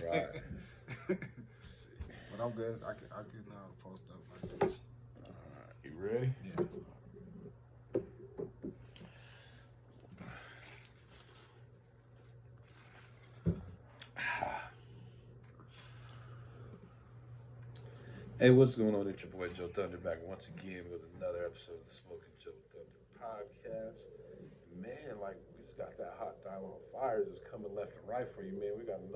Right. But I'm good. I can post up like this. All right. You ready? Yeah. Hey, what's going on? It's your boy Joe Thunder back once again with another episode of the Smoking Joe Thunder podcast. Man, like we just got that hot dial on fire just coming left and right for you, man. We got a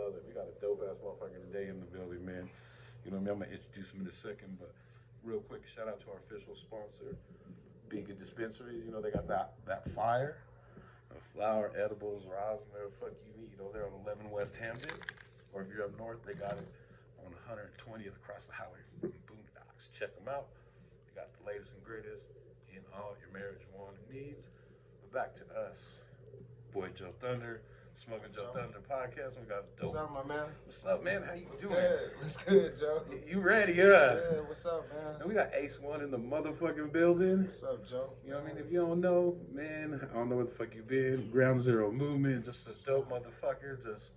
dope ass motherfucker today in the building, man. You know what I mean? I'm gonna introduce him in a second, but real quick, shout out to our official sponsor, Beacon Dispensaries. You know they got that fire, flower, edibles, rosin, whatever the fuck you need. You know they're on 11 West Hampton, or if you're up north, they got it on 120th across the highway from Boondocks. Check them out. They got the latest and greatest in all your marijuana needs. But back to us, boy Joe Thunder, Smoking Joe Thunder podcast. We got dope. What's up, my man? What's up, man? How you doing? Good. What's good, Joe? You ready? Yeah. What's up, man? And we got Ace One in the motherfucking building. What's up, Joe? You know what I mean? If you don't know, man, I don't know where the fuck you been. Ground Zero Movement, just a dope motherfucker, just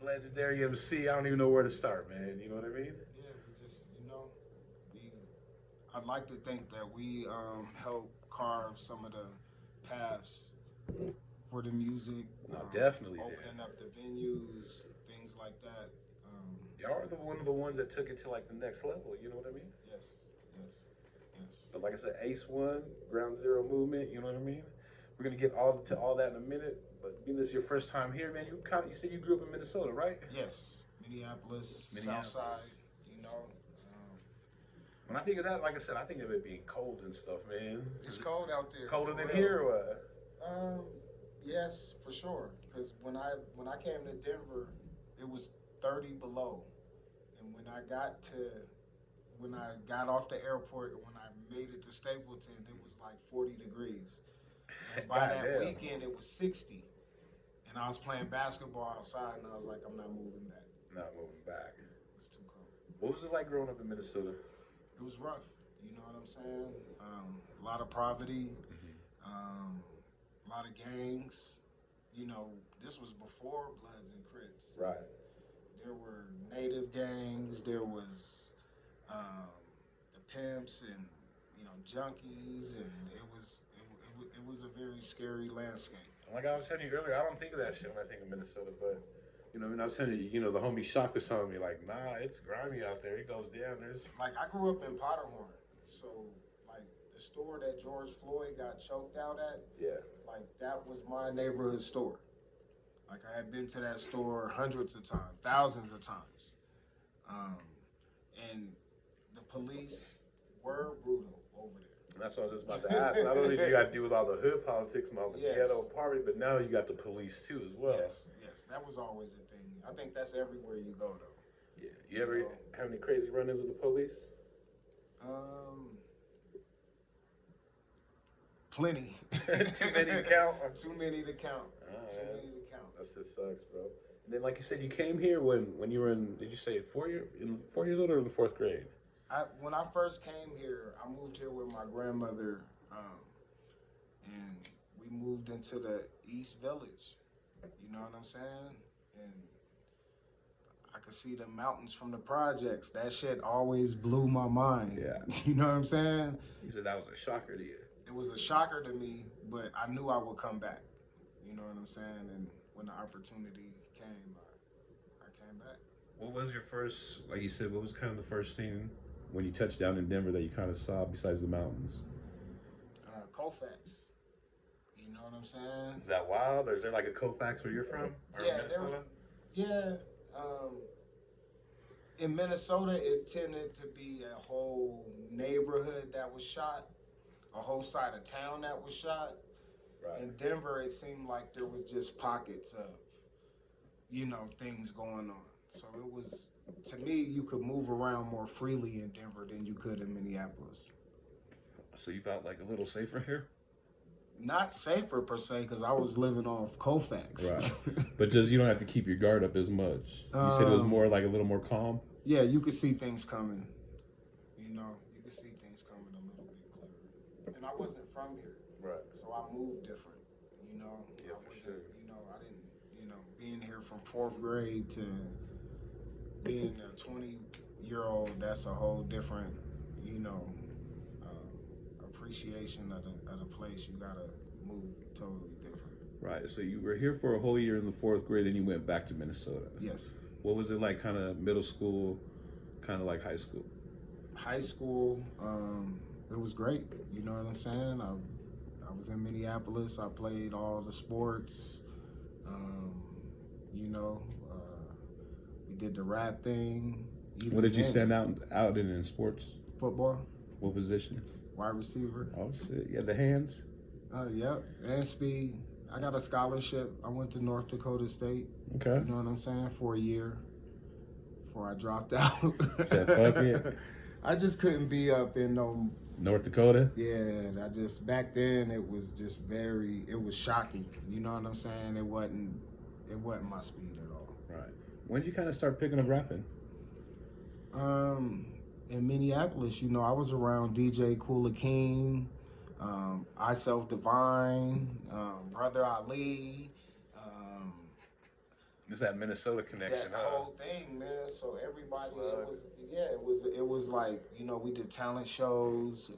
legendary MC. I don't even know where to start, man. You know what I mean? Yeah, we just, we. I'd like to think that we help carve some of the paths for the music. No, definitely. Opening up the venues, things like that. Y'all are one of the ones that took it to like the next level. You know what I mean? Yes. But like I said, Ace One, Ground Zero Movement. You know what I mean? We're gonna get to all that in a minute. But being this is your first time here, man, you said you grew up in Minnesota, right? Yes, Minneapolis. South Side. When I think of that, like I said, I think of it being cold and stuff, man. It's cold out there. Colder than here, or what? Yes, for sure. Because when I came to Denver, it was 30 below, and when I got off the airport and when I made it to Stapleton, it was like 40 degrees. And by that weekend, it was 60. And I was playing basketball outside, and I was like, I'm not moving back. Not moving back. It's too cold. What was it like growing up in Minnesota? It was rough. You know what I'm saying? A lot of poverty, a lot of gangs. This was before Bloods and Crips. Right. There were native gangs. There was the pimps and junkies, and it was a very scary landscape. Like I was telling you earlier, I don't think of that shit when I think of Minnesota, but when I was telling you, the homie Shock was telling me like, nah, it's grimy out there. It goes down. There's like I grew up in Potterhorn, so like the store that George Floyd got choked out at, like that was my neighborhood store. Like I had been to that store hundreds of times, thousands of times, and the police were brutal over there. That's what I was just about to ask. Not only do you got to deal with all the hood politics and all the ghetto poverty, but now you got the police too as well. Yes, that was always a thing. I think that's everywhere you go though. Yeah. You ever have any crazy run-ins with the police? Plenty. Too many to count. Too many to count. Too many to count. That shit sucks, bro. And then, like you said, you came here when you were in. Did you say 4 years old or in the 4th grade? When I first came here, I moved here with my grandmother, and we moved into the East Village. You know what I'm saying? And I could see the mountains from the projects. That shit always blew my mind. Yeah. You know what I'm saying? You said that was a shocker to you. It was a shocker to me, but I knew I would come back. You know what I'm saying? And when the opportunity came, I came back. What was your first, like you said, what was kind of the first thing when you touched down in Denver that you kind of saw besides the mountains? Colfax. You know what I'm saying? Is that wild? Or is there like a Colfax where you're from? Or Minnesota? In Minnesota, it tended to be a whole neighborhood that was shot, a whole side of town that was shot. Right. In Denver, it seemed like there was just pockets of, things going on. So it was, to me, you could move around more freely in Denver than you could in Minneapolis. So you felt like a little safer here? Not safer per se, because I was living off Colfax. Right. But just you don't have to keep your guard up as much. You said it was more like a little more calm? Yeah, you could see things coming. You could see things coming a little bit clearer. And I wasn't from here. Right. So I moved different. Yeah, I wasn't, I didn't, being here from 4th grade to being a 20-year-old, that's a whole different, you know, appreciation of the place. You gotta move totally different. Right. So you were here for a whole year in the fourth grade, and you went back to Minnesota. Yes. What was it like? Kind of middle school, kind of like high school. High school, it was great. You know what I'm saying? I was in Minneapolis. I played all the sports. Um, you know, we did the rap thing. What did you stand out in sports? Football. What position? Wide receiver. Oh shit! Yeah, the hands. Yep, and speed. I got a scholarship. I went to North Dakota State. Okay. You know what I'm saying? For a year before I dropped out. Said fuck it. I just couldn't be up in no North Dakota. Yeah, I just back then it was just it was shocking. You know what I'm saying? It wasn't my speed at all. Right. When did you kind of start picking up rapping? In Minneapolis, you know, I was around DJ Kool Akeem, I Self Divine, Brother Ali. It's that Minnesota connection. That whole thing, man. So everybody, it was like, you know, we did talent shows.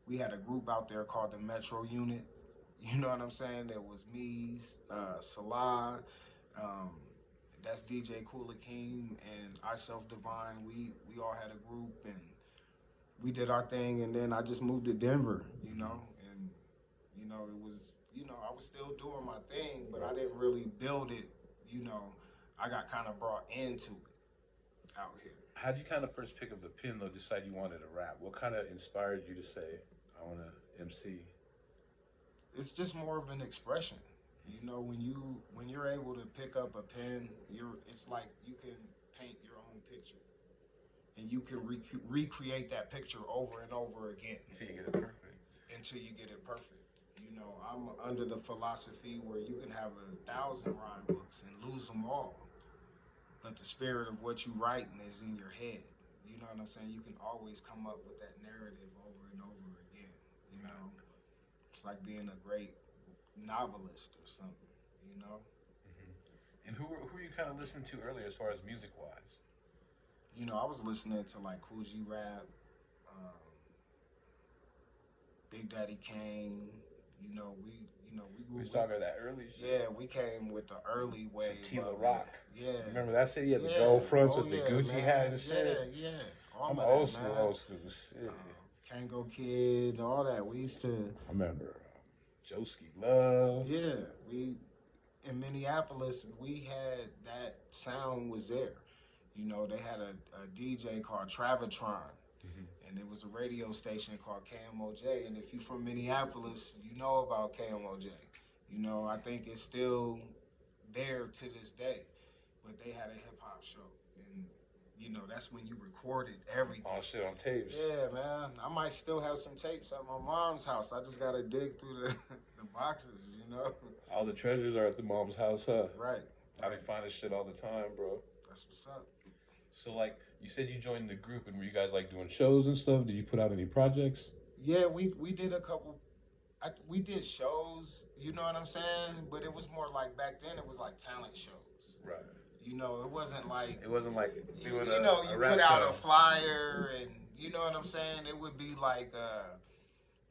We had a group out there called the Metro Unit. You know what I'm saying? There was me, Salah, that's DJ Kool Akeem, and I Self Divine. We all had a group, and we did our thing. And then I just moved to Denver, you know, and you know it was, you know, I was still doing my thing, but I didn't really build it. You know, I got kind of brought into it out here. How did you kind of first pick up the pen, though, decide you wanted to rap? What kind of inspired you to say, I want to MC? It's just more of an expression. You know, when you're able to pick up a pen, it's like you can paint your own picture. And you can recreate that picture over and over again. Until you get it perfect. Until you get it perfect. You know, I'm under the philosophy where you can have 1,000 rhyme books and lose them all. But the spirit of what you writing is in your head. You know what I'm saying? You can always come up with that narrative over and over again. You know? It's like being a great novelist or something, you know? Mm-hmm. And who were you kind of listening to earlier as far as music-wise? You know, I was listening to like Cool G Rap, Big Daddy Kane. You know, we started that early shit. Yeah, we came with the early wave. Tila Rock. Yeah. Remember that shit? He had the gold fronts with the Gucci hat and shit. Yeah. I'm old school shit. Kango Kid, all that. We used to. I remember Joeski Love. Yeah, in Minneapolis, we had that sound was there. You know, they had a DJ called Travitron. And it was a radio station called KMOJ. And if you're from Minneapolis, you know about KMOJ. You know, I think it's still there to this day. But they had a hip-hop show. And, you know, that's when you recorded everything. Oh, shit, on tapes. Yeah, man. I might still have some tapes at my mom's house. I just got to dig through the boxes, you know? All the treasures are at the mom's house, huh? Right. I be finding shit all the time, bro. That's what's up. So, like, you said you joined the group, and were you guys, like, doing shows and stuff? Did you put out any projects? Yeah, we did a couple. We did shows, you know what I'm saying? But it was more like, back then, it was like talent shows. Right. You know, it wasn't like... It wasn't like doing you know, you put out a flyer, and you know what I'm saying? It would be like a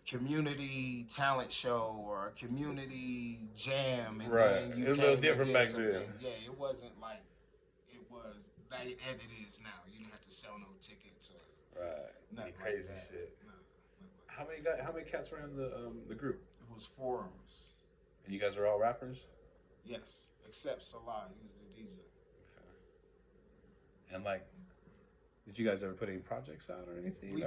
community talent show or a community jam, and then you it was a little different back then. Yeah, it wasn't like it was that it is now. You didn't have to sell no tickets or nothing crazy like that. shit. No, How many cats were in the group? It was 4 of us. And you guys are all rappers? Yes, except Salah. He was the DJ. Okay. And like, did you guys ever put any projects out or anything?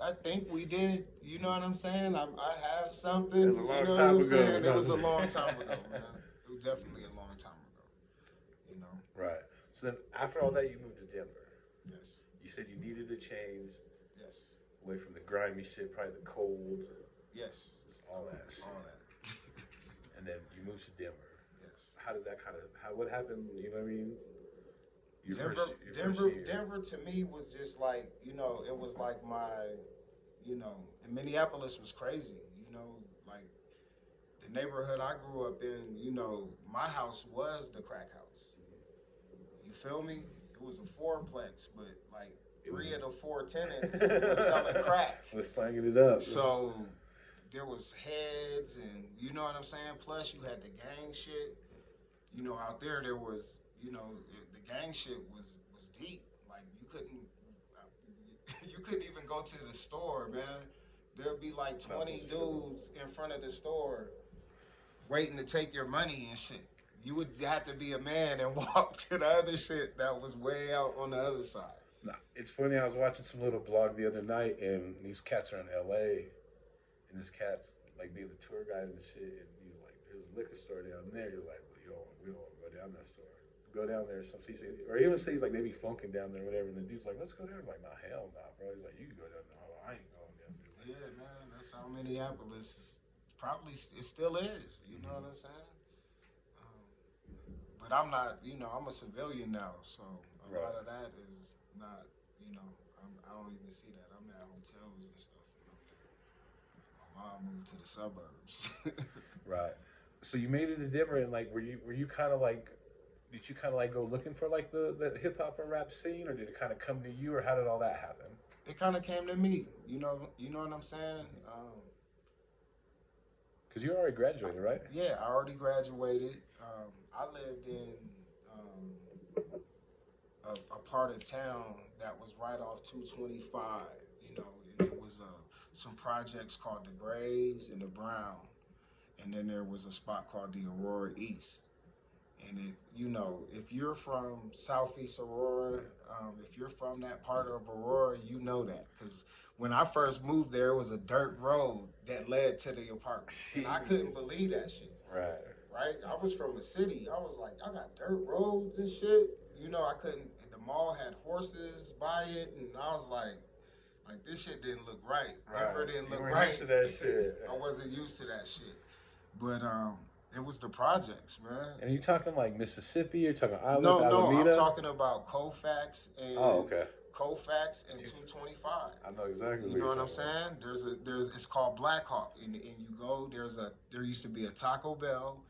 I think we did. You know what I'm saying? I have something. It was a long you know time what I'm ago. saying? It was a long time ago, man. It was definitely a long time ago. You know? Right. So then after all that, you moved to Denver. Yes. You said you needed to change. Yes. Away from the grimy shit, probably the cold. Yes. All that shit. All that. And then you moved to Denver. Yes. How did that what happened, you know what I mean? Denver to me was just like, you know, it was like and Minneapolis was crazy, you know, like the neighborhood I grew up in, you know, my house was the crack house. You feel me? It it was a fourplex, but like three of the four tenants was selling crack. Was slanging it up. So there was heads, and you know what I'm saying. Plus, you had the gang shit. You know, out there was, you know, the gang shit was deep. Like you couldn't even go to the store, man. There'd be like 20 dudes in front of the store waiting to take your money and shit. You would have to be a man and walk to the other shit that was way out on the other side. Nah, it's funny. I was watching some little blog the other night, and these cats are in L.A. and this cat's like being the tour guide and shit. And he's like, "There's a liquor store down there." He's like, "Well, we don't want to go down that store. Go down there." Some or he even says like they be funking down there, or whatever. And the dude's like, "Let's go there." I'm like, "Nah, hell nah, bro." He's like, "You can go down there." Oh, I ain't going down there. Like, yeah, man, that's how Minneapolis is. Probably it still is. You know what I'm saying? But I'm not. You know, I'm a civilian now, so a lot of that is not. You know, I don't even see that. I'm at hotels and stuff. My mom moved to the suburbs. Right. So you made it to Denver, and like, were you kind of like, did you kind of like go looking for like the hip hop and rap scene, or did it kind of come to you, or how did all that happen? It kind of came to me. You know what I'm saying? Because you already graduated, right? Yeah, I already graduated. I lived in a part of town that was right off 225. You know, and it was some projects called the Grays and the Brown, and then there was a spot called the Aurora East. And you know, if you're from Southeast Aurora, if you're from that part of Aurora, you know that. Because when I first moved there, it was a dirt road that led to the apartment. And I couldn't believe that shit. Right? I was from a city. I was like, I got dirt roads and shit. You know, I couldn't. And the mall had horses by it, and I was like this shit didn't look right. Denver didn't look right. Used to that shit. I wasn't used to that shit. But it was the projects, man. And are you talking like Mississippi? You're talking Island, No, Alameda? I'm talking about Colfax and Colfax and 225. I know exactly. You know what I'm saying? There's it's called Black Hawk, and you go. There used to be a Taco Bell.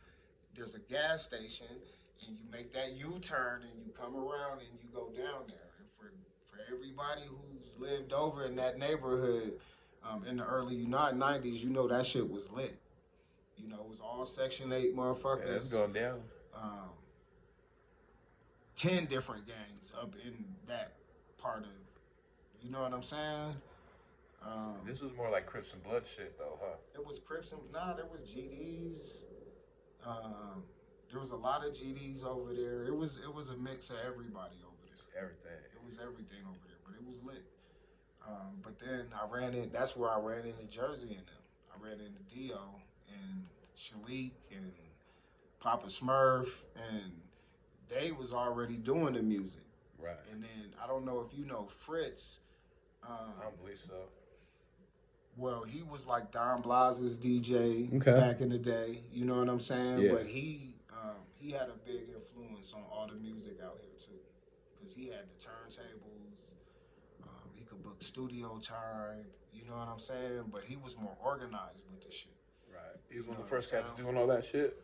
There's a gas station, and you make that U-turn and you come around and you go down there. And for everybody who's lived over in that neighborhood in the early 90s, you know that shit was lit. You know, it was all Section 8 motherfuckers. Yeah, it's going down. 10 different gangs up in that part of, you know what I'm saying? This was more like Crips and Blood shit, though, huh? It was Crips and, there was GDs. There was a lot of GDs over there. It was a mix of everybody over there. Everything. It was everything over there, but it was lit. But then that's where I ran into Jersey and them. I ran into Dio and Shalik and Papa Smurf, and they was already doing the music. Right. And then, I don't know if you know Fritz. I don't believe so. Well, he was like Don Blas's DJ back in the day. You know what I'm saying? Yeah. But he had a big influence on all the music out here too, because he had the turntables. He could book studio time. You know what I'm saying? But he was more organized with the shit. Right. He was one of the first guys doing all that shit.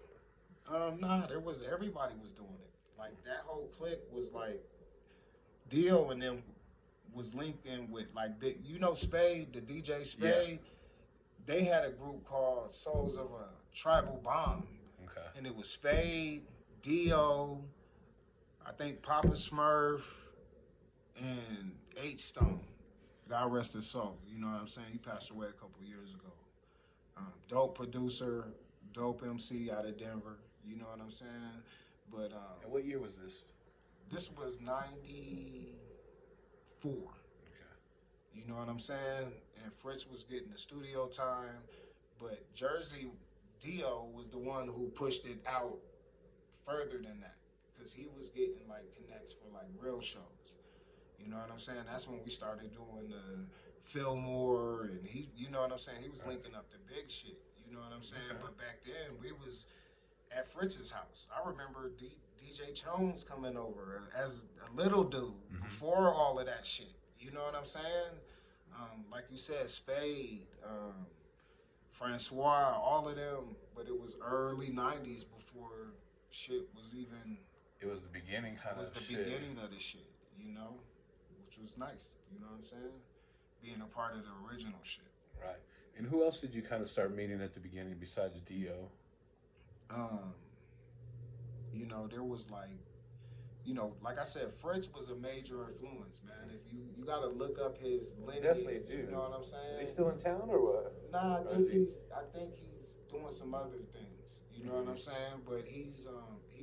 Everybody was doing it. Like that whole clique was like Dio and them was linked in with like Spade, the DJ Spade. Yeah. They had a group called Souls of a Tribal Bond. Okay. And it was Spade, Dio, I think Papa Smurf, and H-Stone. God rest his soul. You know what I'm saying? He passed away a couple years ago. Dope producer, dope MC out of Denver. You know what I'm saying? But and what year was this? This was 94. Okay. You know what I'm saying? And Fritz was getting the studio time, but Jersey Dio was the one who pushed it out further than that, because he was getting like connects for like real shows. You know what I'm saying? That's when we started doing the Fillmore, and he, you know what I'm saying? He was linking up the big shit. You know what I'm saying? Okay. But back then we was at Fritz's house. I remember DJ Jones coming over as a little dude before all of that shit. You know what I'm saying? Like you said, Spade, Francois, all of them. But it was early 90s before shit was even It was the beginning kind It was of the shit. beginning of the shit, you know, which was nice. You know what I'm saying? Being a part of the original shit. Right. And who else did you kind of start meeting at the beginning besides Dio? Um, there was like, like I said, Fritz was a major influence, man. If you got to look up his lineage, Definitely do. you know what I'm Is he saying? still in town or what? Nah, Or is he? I think he's doing some other things. You know what I'm saying? But he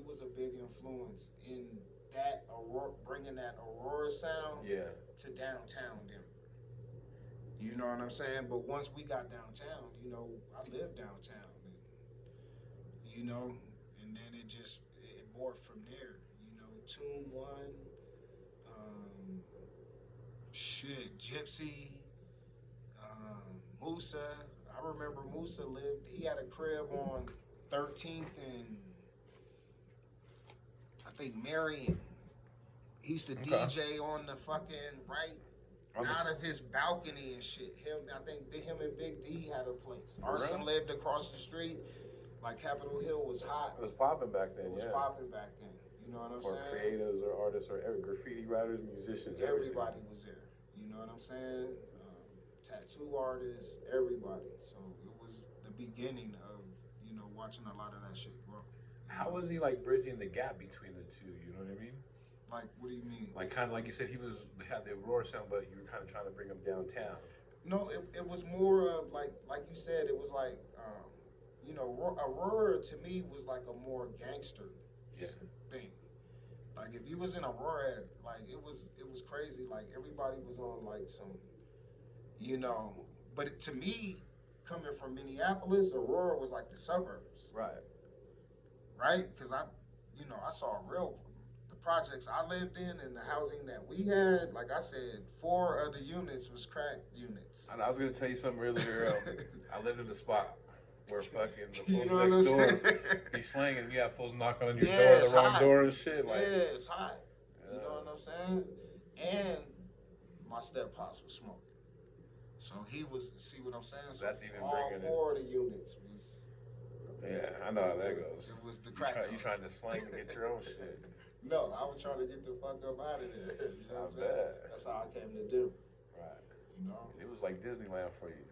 was a big influence in that Aurora, bringing that Aurora sound Yeah. to downtown Denver. You know what I'm saying? But once we got downtown, I lived downtown, and you know, and then it morphed from there. Tune One, um, shit, Gypsy, Musa. I remember Musa lived. He had a crib on 13th and I think Marion. He used to Okay. DJ on the fucking right out of his balcony and shit. I think him and Big D had a place. Arson lived across the street. Like Capitol Hill was hot. It was popping back then. It was popping back then. You know what I'm saying? Or creatives or artists or graffiti writers, musicians. Everybody was there. You know what I'm saying? Tattoo artists, everybody. So it was the beginning of watching a lot of that shit grow. How was he like bridging the gap between the two? You know what I mean? Like, what do you mean? Like kind of like you said, he had the Aurora sound, but you were kind of trying to bring him downtown. No, it was more of like you said, it was like Aurora to me was like a more gangster thing. Like if you was in Aurora, like it was crazy. Like everybody was on like some, but to me, coming from Minneapolis, Aurora was like the suburbs. Right? Because I saw the projects I lived in and the housing that we had. Like I said, 4 of the units was crack units. And I was gonna tell you something earlier. I lived in a spot where fucking the You fools know next what I'm door saying? be slanging, and you have fools knocking on your door, the wrong door and shit. Like, it's hot. You know what I'm saying? And my step pops was smoking. So he was, see what I'm saying? So that's even all bringing 4 of the units was. Yeah, I know how that goes. It was the crack. You trying to slang and get your own shit. No, I was trying to get the fuck up out of there. You know what I'm saying? That's how I came to Denver. Right. You know? It was like Disneyland for you.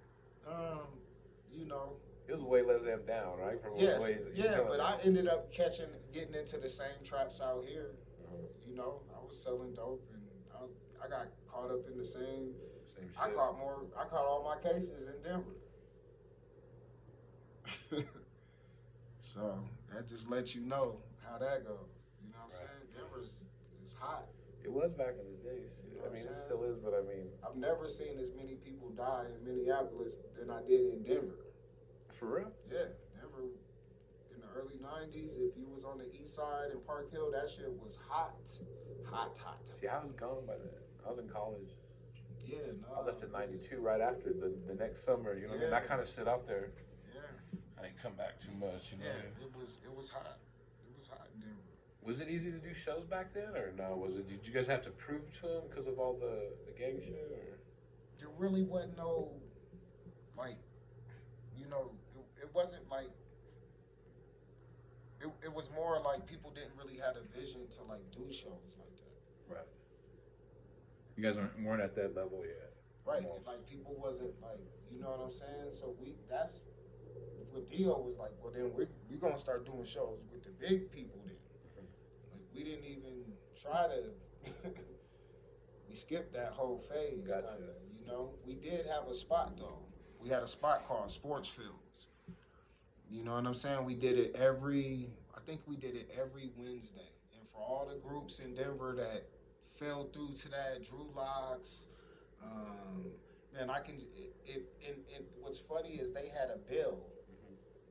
It was way less amped down, right? From but I ended up getting into the same traps out here. I was selling dope, and I got caught up in the same shit. I caught all my cases in Denver. So that just lets you know how that goes. You know what I'm saying? Denver's is hot. It was back in the day. I mean, it still is, but I mean, I've never seen as many people die in Minneapolis than I did in Denver. For real? Yeah, Denver in the early '90s. If you was on the east side in Park Hill, that shit was hot. See, I was gone by then. I was in college. Yeah, no. I left in '92, right after the next summer. You know what I mean? I kind of stood out there. I didn't come back too much. You know. Yeah, it was hot. It was hot in Denver. Was it easy to do shows back then, or no? Did you guys have to prove to them because of all the gang shit, or? There really wasn't no, like, it wasn't like. It was more like people didn't really have a vision to like do shows like that. Right. You guys weren't at that level yet. Right. Like people wasn't like, you know what I'm saying? So that's what Dio was like. Well, then we gonna start doing shows with the big people then. Like we didn't even try to. We skipped that whole phase. Gotcha. We did have a spot though. We had a spot called Sports Fields. You know what I'm saying? We did it every Wednesday. And for all the groups in Denver that fell through to that, Drew Locks, man, what's funny is they had a bill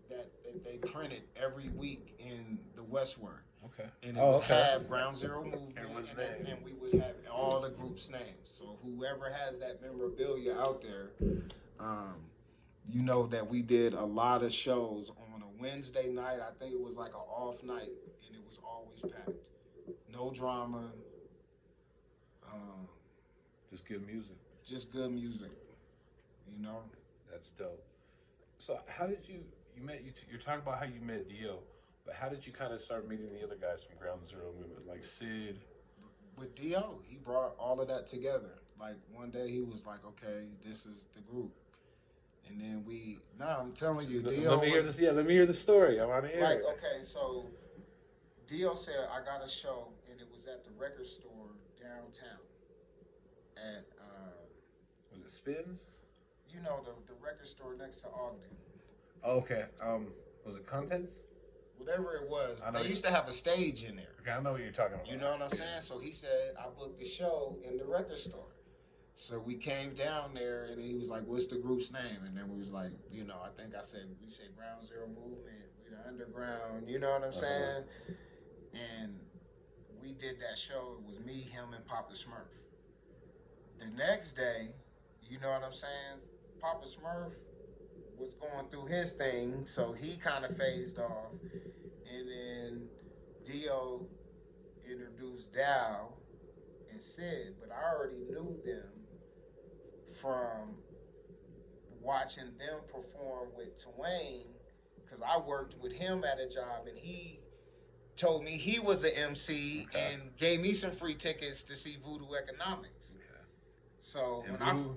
that they printed every week in the Westward. Okay. And it would have Ground Zero Movement, and we would have all the groups' names. So whoever has that memorabilia out there, you know that we did a lot of shows on a Wednesday night. I think it was like an off night, and it was always packed. No drama. Just good music. Just good music. That's dope. So how did you met? You're talking about how you met Dio. But how did you kind of start meeting the other guys from Ground Zero movement, like Sid? With Do, he brought all of that together. Like one day he was like, "Okay, this is the group," and then I'm telling you, Do. Let me hear this. Yeah, let me hear the story. I want to hear. Like, it. okay, so Do said I got a show, and it was at the record store downtown. At Was it Spins? You know the record store next to Ogden. Oh, okay. Was it Contents? Whatever it was, they used to have a stage in there. Okay, I know what you're talking about. You know what I'm saying? So he said, I booked the show in the record store. So we came down there, and he was like, what's the group's name? And then we was like, you know, I think we said Ground Zero Movement, we the underground, you know what I'm saying? And we did that show. It was me, him, and Papa Smurf. The next day, you know what I'm saying? Papa Smurf was going through his thing, so he kind of phased off. And then Dio introduced Dow and Sid, but I already knew them from watching them perform with Twain, because I worked with him at a job, and he told me he was an MC and gave me some free tickets to see Voodoo Economics. So and when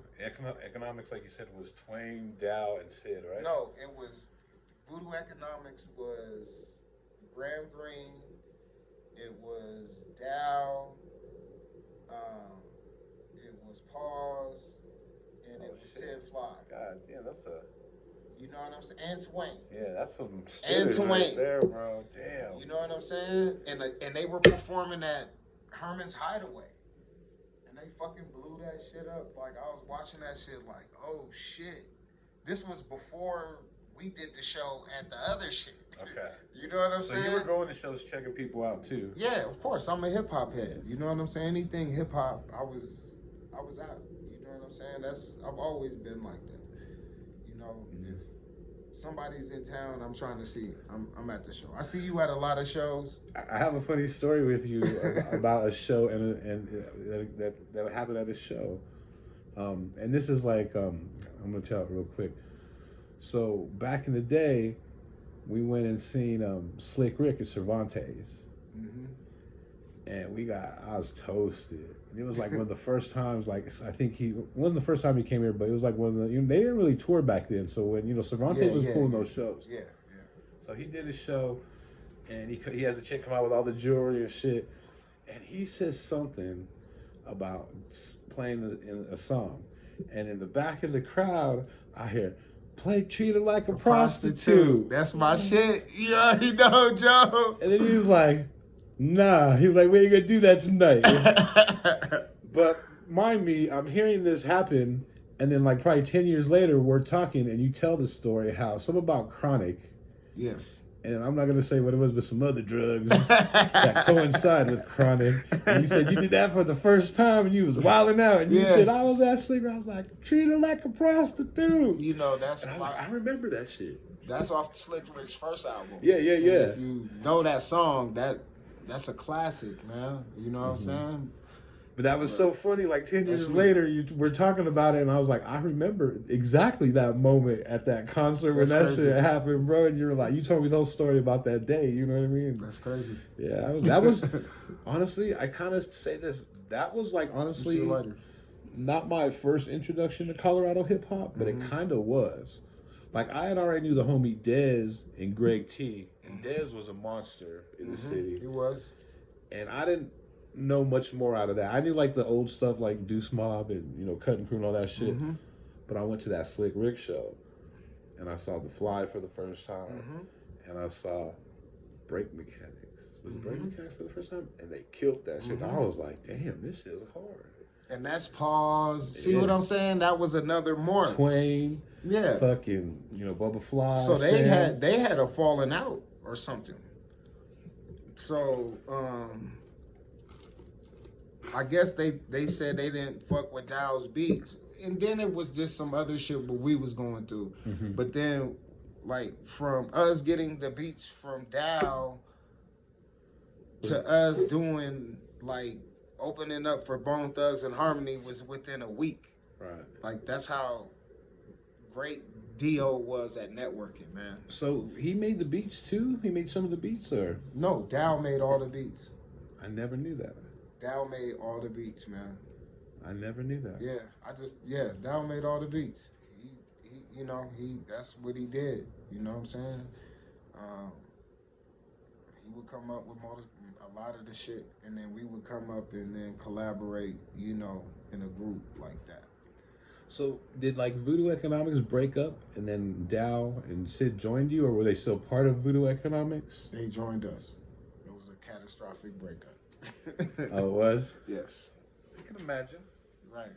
Economics, like you said, was Twain, Dow, and Sid, right? No, it was Voodoo Economics was Graham Greene, it was Dow, it was Pause, and it was Sid Fly. God damn, that's a. You know what I'm saying? And Twain. Yeah, that's some. And Twain right there, bro. Damn. You know what I'm saying? And they were performing at Herman's Hideaway. They fucking blew that shit up. Like, I was watching that shit like, oh shit. This was before we did the show at the other shit. Okay. You know what I'm saying? So you were going to shows checking people out too. Yeah, of course. I'm a hip hop head. You know what I'm saying? Anything hip hop, I was out. You know what I'm saying? I've always been like that. You know, if somebody's in town, I'm trying to see. I'm at the show. I see you at a lot of shows. I have a funny story with you about a show and that happened at a show. And this is like I'm gonna tell it real quick. So back in the day, we went and seen Slick Rick at Cervantes, and I was toasted. And it was like one of the first times. Like I think it wasn't the first time he came here, but it was like one of the. They didn't really tour back then, so when Cervantes was pulling those shows. Yeah. So he did a show, and he has a chick come out with all the jewelry and shit, and he says something about playing in a song, and in the back of the crowd, I hear, treat her like a prostitute. That's my shit. You already know, Joe. And then he was like, nah. He was like, we ain't gonna do that tonight. But mind me, I'm hearing this happen, and then like probably 10 years later, we're talking, and you tell the story how something about chronic. Yes. And I'm not going to say what it was, but some other drugs that coincide with chronic. And you said you did that for the first time and you was wilding out. And you said, I was that sleeper. I was like, treat her like a prostitute. You know, that's I remember that shit. That's off Slick Rick's first album. Yeah. And if you know that song, that's a classic, man. You know what I'm saying? But that was so funny. Like 10 years later, we're talking about it, and I was like, I remember exactly that moment at that concert when that shit happened, bro. And you were like, you told me the whole story about that day. You know what I mean? That's crazy. Yeah, that was honestly. I kind of say this. That was like honestly not my first introduction to Colorado hip hop, but it kind of was. Like I had already knew the homie Dez and Greg T, and Dez was a monster in the city. He was, and I didn't know much more out of that. I knew like the old stuff like Deuce Mob and Cutting Crew and all that shit. But I went to that Slick Rick show and I saw The Fly for the first time and I saw Break Mechanics. Was it Break Mechanics for the first time? And they killed that shit. I was like, damn, this shit is hard. And that's Pause. See what I'm saying? That was another more Twain. Yeah. Fucking, Bubba Fly. So they had a falling out or something. So I guess they said they didn't fuck with Dow's beats. And then it was just some other shit what we was going through. But then, like, from us getting the beats from Dow to us doing, like, opening up for Bone Thugs and Harmony was within a week. Right. Like, that's how great Dio was at networking, man. So he made the beats too. He made some of the beats, or No, Dow made all the beats. I never knew that. Dow made all the beats, man. I never knew that. Yeah, Dow made all the beats. That's what he did. You know what I'm saying? Um, he would come up with a lot of the shit, and then we would come up and then collaborate, in a group like that. So did like Voodoo Economics break up, and then Dow and Sid joined you, or were they still part of Voodoo Economics? They joined us. It was a catastrophic breakup. Oh, it was? Yes. I can imagine. Right.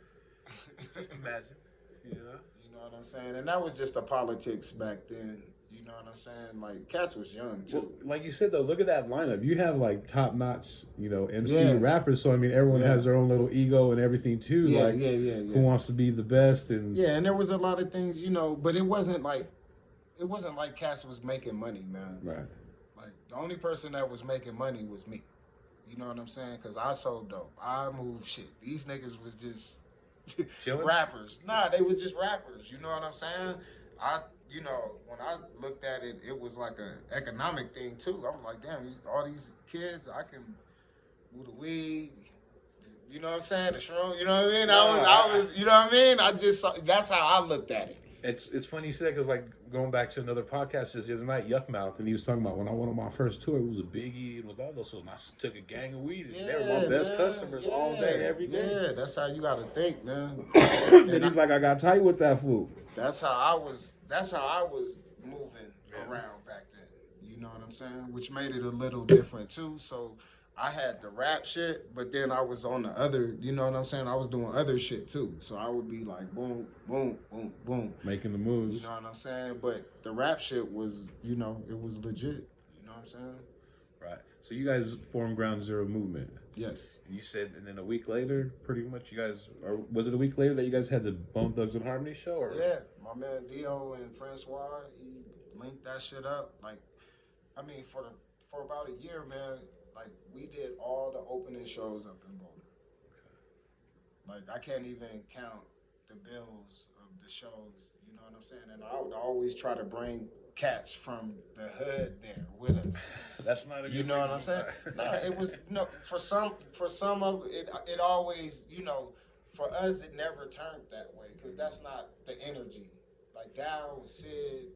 Just imagine. You know? You know what I'm saying? And that was just the politics back then. You know what I'm saying? Like, Cass was young, too. Well, like you said, though, look at that lineup. You have, like, top-notch, MC rappers. So, I mean, everyone has their own little ego and everything, too. Yeah. Who wants to be the best? And yeah, and there was a lot of things, but it wasn't like Cass was making money, man. Right. Like, the only person that was making money was me. You know what I'm saying? Because I sold dope. I moved shit. These niggas was just rappers. Nah, they was just rappers. You know what I'm saying? When I looked at it, it was like an economic thing too. I'm like, damn, all these kids, I can move the weed. You know what I'm saying? The shroom. You know what I mean? I was. You know what I mean? I just saw, that's how I looked at it. It's funny you said, because like going back to another podcast just the other night, Yuckmouth, and he was talking about when I went on my first tour, it was a Biggie and with all those, so I took a gang of weed, and they were my best customers all day, every day. Yeah, that's how you gotta think, man. And he's like, I got tight with that fool. That's how I was moving around back then. You know what I'm saying? Which made it a little different too. So I had the rap shit, but then I was on the other, you know what I'm saying? I was doing other shit too. So I would be like boom, boom, boom, boom. Making the moves. You know what I'm saying? But the rap shit was, it was legit. You know what I'm saying? Right. So you guys formed Ground Zero Movement. Yes. And you said, and then a week later, pretty much, you guys, or was it a week later that you guys had the Bone Thugs and Harmony show? Or? Yeah. My man Dio and Francois, he linked that shit up. Like, I mean, for about a year, man, like, we did all the opening shows up in Boulder. Okay. Like, I can't even count the bills of the shows, you know what I'm saying? And I would always try to bring cats from the hood there with us. That's not a good, you know what I'm saying? Nah, it was, for some of it, it always, for us, it never turned that way, because that's not the energy. Like, Dow, Sid,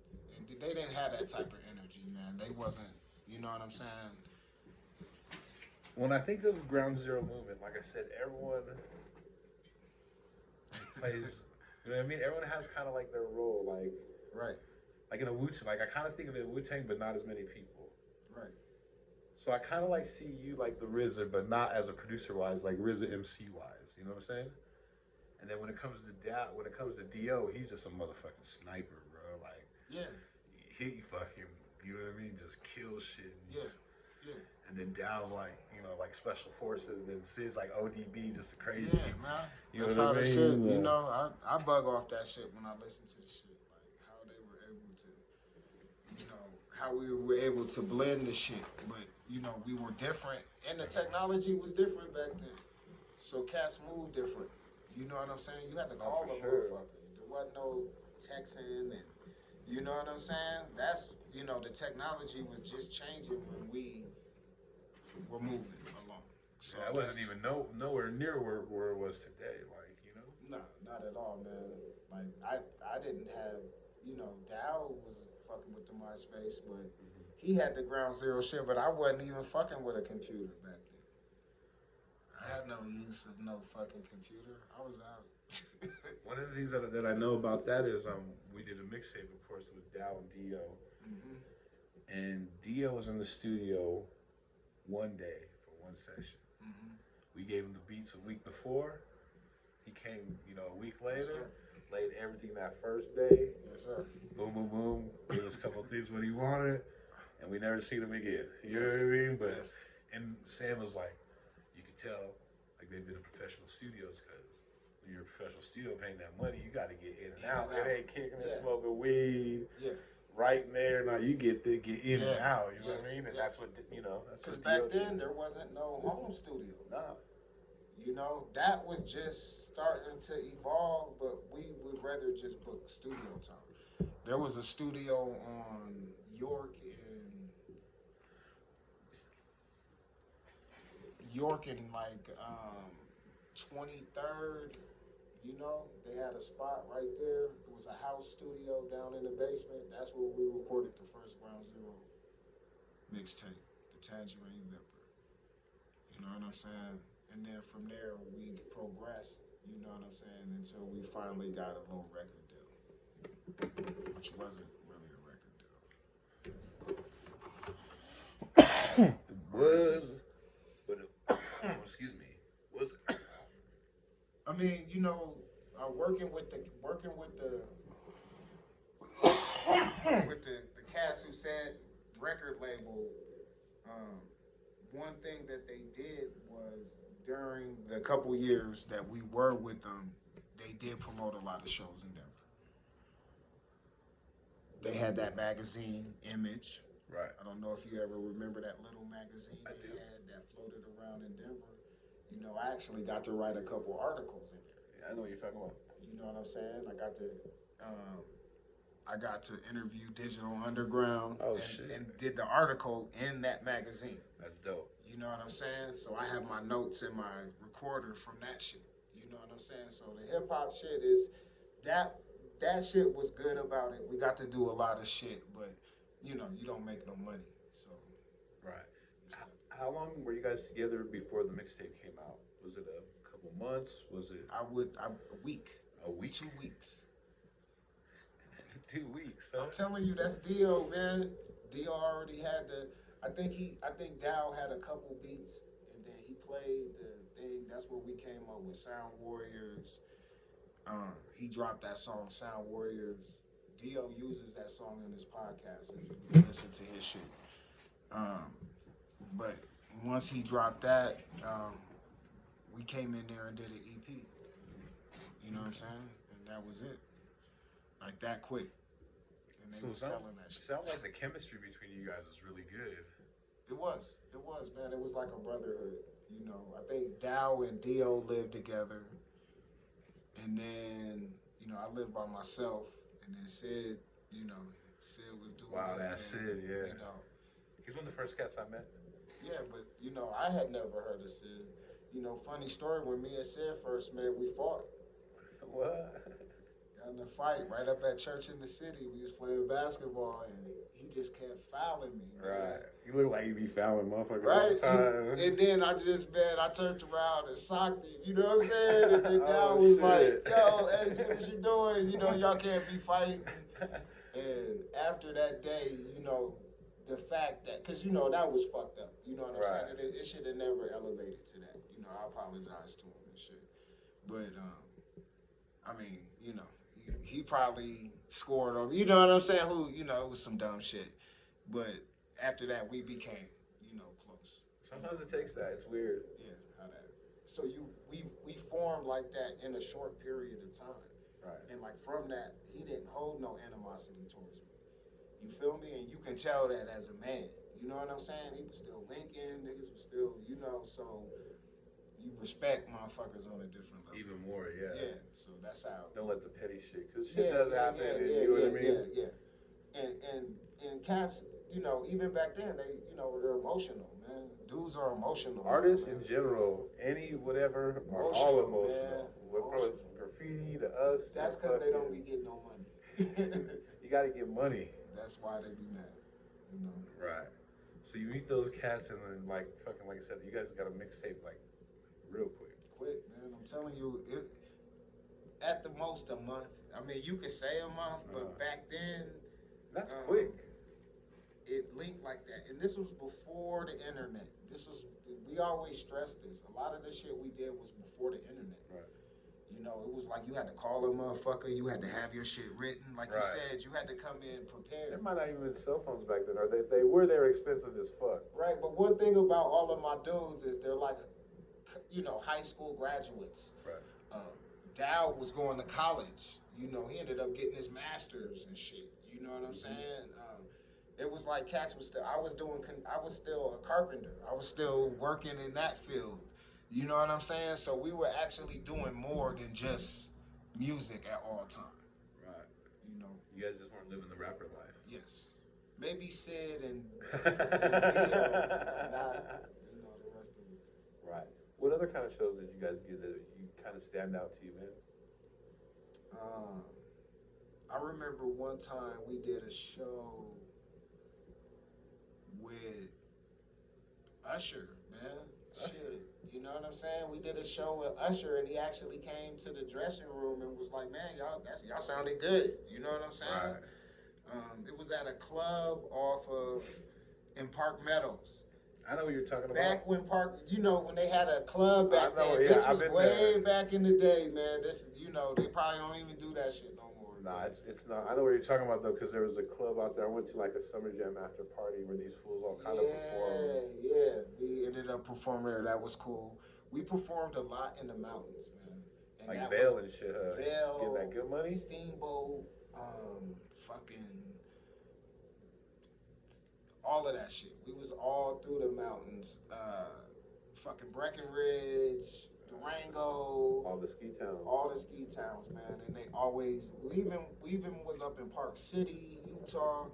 they didn't have that type of energy, man. They wasn't, you know what I'm saying? When I think of Ground Zero Movement, like I said, everyone plays, you know what I mean? Everyone has kind of like their role, like, right. Like in a Wu-Tang, like I kind of think of it Wu-Tang, but not as many people. Right. So I kind of like see you like the RZA, but not as a producer-wise, like RZA MC-wise. You know what I'm saying? And then when it comes to Dio, he's just a motherfucking sniper, bro. Like, yeah, he fucking, you know what I mean? Just kill shit. Yeah. And then Dow's like, like special forces. And then Sid's like ODB, just a crazy. Yeah, man. That's how the shit. I bug off that shit when I listen to the shit. How we were able to blend the shit, but we were different, and the technology was different back then. So cats moved different. You know what I'm saying? You had to call a motherfucker. There wasn't no texting, and you know what I'm saying? That's the technology was just changing when we were moving along. So I wasn't even nowhere near where it was today. Like no, not at all, man. Like I didn't have Dow was fucking with the MySpace, but he had the Ground Zero shit, but I wasn't even fucking with a computer back then. I had no use of no fucking computer. I was out. One of the things that I know about that is we did a mixtape, of course, with Dow and Dio. Mm-hmm. And Dio was in the studio one day for one session. Mm-hmm. We gave him the beats a week before. He came, a week later. Laid everything that first day. Yes, sir. Boom, boom, boom. Gave us a couple of things what he wanted, and we never seen him again. You know what I mean? But and Sam was like, you could tell like they've been in professional studios, because when you're a professional studio paying that money, you got to get in and out. It ain't kicking and smoking weed. Yeah. Right in there, now you get in and out. You know what I mean? And that's what Because back then there wasn't no home studio. No. That was just starting to evolve, but we would rather just book studio time. There was a studio on York in like 23rd. You know, they had a spot right there. It was a house studio down in the basement. That's where we recorded the first Ground Zero mixtape, the Tangerine Vipper. You know what I'm saying? And then from there we progressed. You know what I'm saying? Until we finally got a little record deal, which wasn't really a record deal. It was, but excuse me, was. I mean, you know, working with the cast who said record label. One thing that they did was during the couple years that we were with them, they did promote a lot of shows in Denver. They had that magazine Image. Right. I don't know if you ever remember that little magazine I they do. had that floated around in Denver. You know, I actually got to write a couple articles in there. Yeah, I know what you're talking about. You know what I'm saying? I got to interview Digital Underground. Oh, and, shit. and did the article in that magazine. That's dope. You know what I'm saying? So I have my notes in my recorder from that shit. You know what I'm saying? So the hip hop shit is that shit was good about it. We got to do a lot of shit, but you know, you don't make no money. So right. How long were you guys together before the mixtape came out? Was it a couple months? Was it a week. A week? 2 weeks. 2 weeks, huh? I'm telling you, that's Dio, man. Dio already had I think Dow had a couple beats, and then he played the thing. That's where we came up with Sound Warriors. He dropped that song, Sound Warriors. Dio uses that song in his podcast if you listen to his shit. But once he dropped that, we came in there and did an EP. You know what I'm saying? And that was it. Like that quick. And they were selling that shit. It sounds like the chemistry between you guys is really good. It was, man. It was like a brotherhood. You know, I think Dow and Dio lived together. And then, you know, I lived by myself. And then Sid was doing his that's thing. Sid, yeah. You know. He's one of the first cats I met. Yeah, but, you know, I had never heard of Sid. You know, funny story, when me and Sid first met, we fought. What? In a fight right up at church in the city. We was playing basketball, and he just kept fouling me. Man. Right. You look like you be fouling motherfuckers right? all the time. And then I turned around and socked him. You know what I'm saying? And then Dow was like, yo, Ace, what is you doing? You know, y'all can't be fighting. And after that day, you know, the fact that, because, you know, that was fucked up. You know what I'm saying? It should have never elevated to that. You know, I apologize to him and shit. But, I mean, you know, he probably scored over, you know what I'm saying? You know, it was some dumb shit. But after that, we became, you know, close. Sometimes it takes that. It's weird. Yeah, how that. So we formed like that in a short period of time. Right. And like from that, he didn't hold no animosity towards me. You feel me? And you can tell that as a man. You know what I'm saying? He was still linking, niggas was still, you know, so you respect motherfuckers on a different level. Even more, yeah. Yeah, so that's how. Don't let the petty shit, because shit does happen, you know what I mean? Yeah. And cats, you know, even back then, they're emotional, man. Dudes are emotional. Artists man. in general, any whatever, are all emotional. From graffiti to us. That's because they don't be getting no money. You got to get money. That's why they be mad, you know. Right. So you meet those cats and then, like I said, you guys got a mixtape, like, real quick. Quick, man. I'm telling you, at the most a month. I mean, you could say a month, but back then... That's quick. It linked like that. And this was before the internet. We always stress this. A lot of the shit we did was before the internet. Right. You know, it was like you had to call a motherfucker. You had to have your shit written. Like you said, you had to come in prepared. There might not even been cell phones back then. Or if they were, they were expensive as fuck. Right, but one thing about all of my dudes is they're like, you know, high school graduates. Right. Dow was going to college. You know, he ended up getting his master's and shit. You know what I'm saying? It was like cats was still. I was still a carpenter. I was still working in that field. You know what I'm saying? So we were actually doing more than just music at all time. Right. You You guys just weren't living the rapper life. Yes. Maybe Sid and Dio, but not, the rest of us. Right. What other kind of shows did you guys get that you kind of stand out to you, man? I remember one time we did a show with Usher, man. Usher. Shit. You know what I'm saying? We did a show with Usher, and he actually came to the dressing room and was like, "Man, y'all sounded good." You know what I'm saying? Right. It was at a club off of in Park Meadows. I know what you're talking about. Back when when they had a club back then. Yeah, this was way back in the day, man. This, they probably don't even do that shit no more. Nah, it's not. I know what you're talking about though, because there was a club out there. I went to like a summer jam after party where these fools all kind of performed. Yeah. We ended up performing there. That was cool. We performed a lot in the mountains, man. And like Vail and shit. Vail, getting that good money. Steamboat, fucking all of that shit. We was all through the mountains. Fucking Breckenridge, Durango. All the ski towns. All the ski towns, man. And they always, we even was up in Park City, Utah.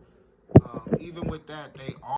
Even with that, they all